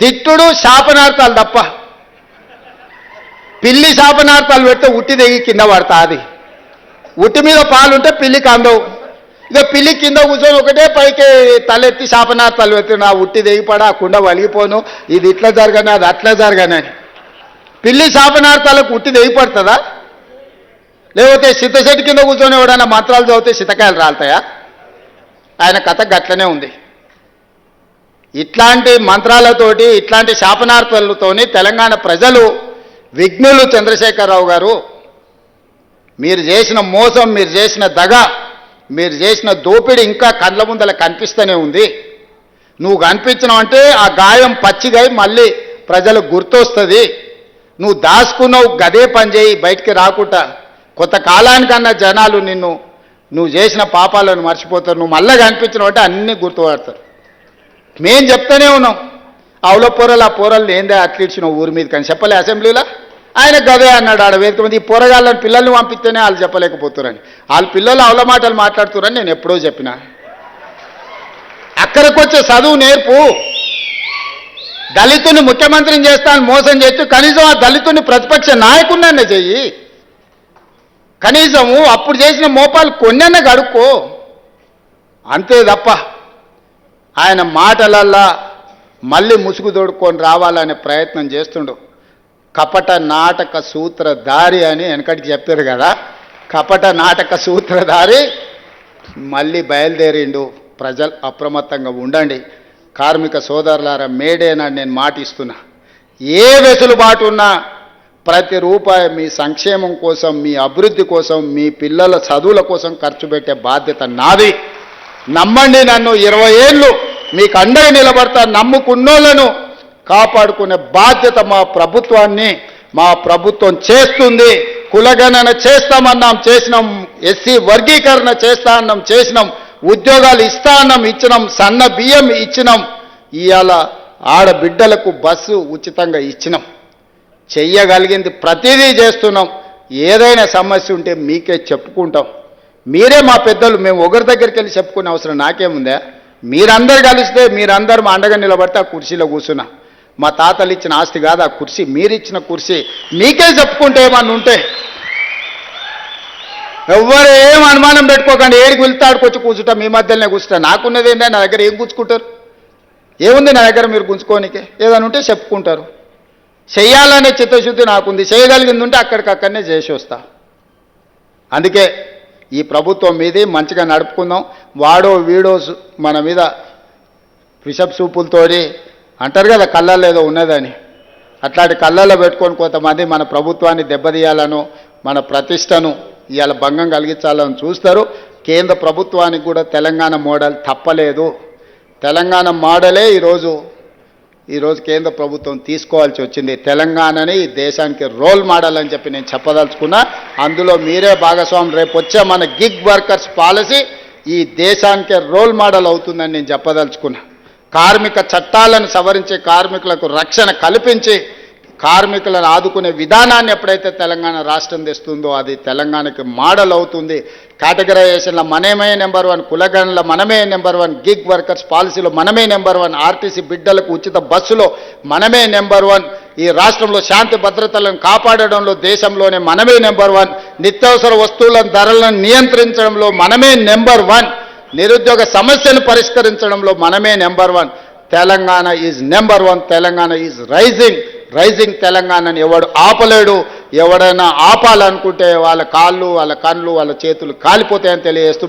తిట్టుడు శాపనార్థాలు తప్ప. పిల్లి శాపనార్థాలు పెడితే ఉట్టి దిగి కింద పడతా. అది ఉట్టి మీద పాలుంటే పిల్లికి అందవు. ఇక పిల్లి కింద కూర్చొని ఒకటే పైకి తలెత్తి శాపనార్థాలు పెట్టి నా ఉట్టి దిగిపడా ఆ కుండ వలిగిపోను, ఇది ఇట్లా జరగని అది అట్లా జరగనని. పిల్లి శాపనార్థాలకు ఉట్టి దిగిపడుతుందా? లేకపోతే సిద్ధశెట్టి కింద కూర్చొని ఎవడన్నా మంత్రాలు చదివితే సితకాయలు రాలుతాయా? ఆయన కథ గట్లనే ఉంది. ఇట్లాంటి మంత్రాలతోటి ఇట్లాంటి శాపనార్థాలతోని తెలంగాణ ప్రజలు విఘ్నులు. చంద్రశేఖరరావు గారు, మీరు చేసిన మోసం, మీరు చేసిన దగ, మీరు చేసిన దోపిడి ఇంకా కళ్ళ ముందల కనిపిస్తూనే ఉంది. నువ్వు కనిపించినావంటే ఆ గాయం పచ్చిగా మళ్ళీ ప్రజలకు గుర్తొస్తుంది. నువ్వు దాచుకున్నావు, గదే పని చేయి, బయటికి రాకుండా. కొంతకాలానికన్నా జనాలు నువ్వు చేసిన పాపాలను మర్చిపోతారు. నువ్వు మళ్ళీ కనిపించినావంటే అన్నీ గుర్తుపడతారు. మేం చెప్తూనే ఉన్నాం, అవుల పోరలు ఆ పోరలు ఏందే అట్లిడ్చినావు ఊరి మీద కానీ చెప్పలే అసెంబ్లీలో. ఆయన గదే అన్నాడు ఆడ వేదిక మీద. ఈ పోరగాళ్ళని పిల్లల్ని పంపిస్తేనే వాళ్ళు చెప్పలేకపోతారని, వాళ్ళ పిల్లలు అవల మాటలు మాట్లాడుతున్నారని నేను ఎప్పుడో చెప్పిన. అక్కడికి వచ్చే చదువు నేర్పు. దళితుని ముఖ్యమంత్రిని చేస్తాను మోసం చేస్తూ కనీసం ఆ దళితుని ప్రతిపక్ష నాయకుడినన్నా చెయ్యి. కనీసము అప్పుడు చేసిన మోపాలు కొన్నన్నా గడుక్కో. అంతే తప్ప ఆయన మాటలల్లా మళ్ళీ ముసుగు తోడుకొని రావాలనే ప్రయత్నం చేస్తుండు. కపట నాటక సూత్రధారి అని వెనకటికి చెప్పారు కదా, కపట నాటక సూత్రధారి మళ్ళీ బయలుదేరిండు. ప్రజలు అప్రమత్తంగా ఉండండి. కార్మిక సోదరులారా, మేడేనాడు నేను మాట ఇస్తున్నా. ఏ వెసులుబాటు ఉన్నా ప్రతి రూపాయి మీ సంక్షేమం కోసం, మీ అభివృద్ధి కోసం, మీ పిల్లల చదువుల కోసం ఖర్చు పెట్టే బాధ్యత నాది. నమ్మండి నన్ను. 20 ఏళ్ళు మీకు అండగా నిలబడతా. నమ్ముకున్నోళ్లను కాపాడుకునే బాధ్యత మా ప్రభుత్వం చేస్తుంది. కులగణన చేస్తామన్నాం, చేసినాం. ఎస్సీ వర్గీకరణ చేస్తా అన్నాం, చేసినాం. ఉద్యోగాలు ఇస్తా అన్నాం, ఇచ్చినాం. సన్న బియ్యం ఇచ్చినాం. ఇవాళ ఆడబిడ్డలకు బస్సు ఉచితంగా ఇచ్చినాం. చెయ్యగలిగింది ప్రతిదీ చేస్తున్నాం. ఏదైనా సమస్య ఉంటే మీకే చెప్పుకుంటాం. మీరే మా పెద్దలు. మేము ఒకరి దగ్గరికి వెళ్ళి చెప్పుకునే అవసరం నాకేముందా? మీరందరూ కలిస్తే, మీరందరూ మా అండగా నిలబడితే ఆ కుర్చీలో కూర్చున్నా. మా తాతలు ఇచ్చిన ఆస్తి కాదు ఆ కుర్చీ, మీరిచ్చిన కుర్చీ. మీకే చెప్పుకుంటే ఏమన్నా ఉంటే ఎవ్వరు ఏం అనుమానం పెట్టుకోకండి. ఏడికి వెళ్తాడుకొచ్చి కూర్చుంటా, మీ మధ్యలోనే కూర్చుంటా. నాకున్నది ఏంటంటే నా దగ్గర ఏం గుంజుకుంటారు? ఏముంది నా దగ్గర మీరు గుంజుకోనికే? ఏదైనా ఉంటే చెప్పుకుంటారు. చెయ్యాలనే చిత్తశుద్ధి నాకుంది. చేయగలిగింది ఉంటే అక్కడికక్కడనే చేసి వస్తా. అందుకే ఈ ప్రభుత్వం మీది మంచిగా నడుపుకుందాం. వాడో వీడో మన మీద విషపు సూపులతోటి అంటారు కదా కళ్ళల్లో ఏదో ఉన్నదని, అట్లాంటి కళ్ళల్లో పెట్టుకొని కొంతమంది మన ప్రభుత్వాన్ని దెబ్బతీయాలను, మన ప్రతిష్టను ఇవాళ భంగం కలిగించాలని చూస్తారు. కేంద్ర ప్రభుత్వానికి కూడా తెలంగాణ మోడల్ తప్పలేదు. తెలంగాణ మోడలే ఈరోజు కేంద్ర ప్రభుత్వం తీసుకోవాల్సి వచ్చింది. తెలంగాణని ఈ దేశానికి రోల్ మోడల్ అని చెప్పి నేను చెప్పదలుచుకున్నా. అందులో మీరే భాగస్వామి. రేపు వచ్చే మన గిగ్ వర్కర్స్ పాలసీ ఈ దేశానికే రోల్ మోడల్ అవుతుందని నేను చెప్పదలుచుకున్నా. కార్మిక చట్టాలను సవరించి కార్మికులకు రక్షణ కల్పించి కార్మికులను ఆదుకునే విధానాన్ని ఎప్పుడైతే తెలంగాణ రాష్ట్రం తెస్తుందో అది తెలంగాణకి మోడల్ అవుతుంది. కేటగరైజేషన్లో మనమే నెంబర్ 1, కులగణలో మనమే నెంబర్ 1, గిగ్ వర్కర్స్ పాలసీలో మనమే నెంబర్ 1, ఆర్టీసీ బిడ్డలకు ఉచిత బస్సులో మనమే నెంబర్ 1, ఈ రాష్ట్రంలో శాంతి భద్రతలను కాపాడడంలో దేశంలోనే మనమే నెంబర్ 1, నిత్యావసర వస్తువుల ధరలను నియంత్రించడంలో మనమే నెంబర్ 1, నిరుద్యోగ సమస్యను పరిష్కరించడంలో మనమే number 1. Telangana is number 1. Telangana is rising తెలంగాణని ఎవడు ఆపలేడు. ఎవడైనా ఆపాలనుకుంటే వాళ్ళ కాళ్ళు, వాళ్ళ కళ్ళు, వాళ్ళ చేతులు కాలిపోతాయని తెలియజేస్తూ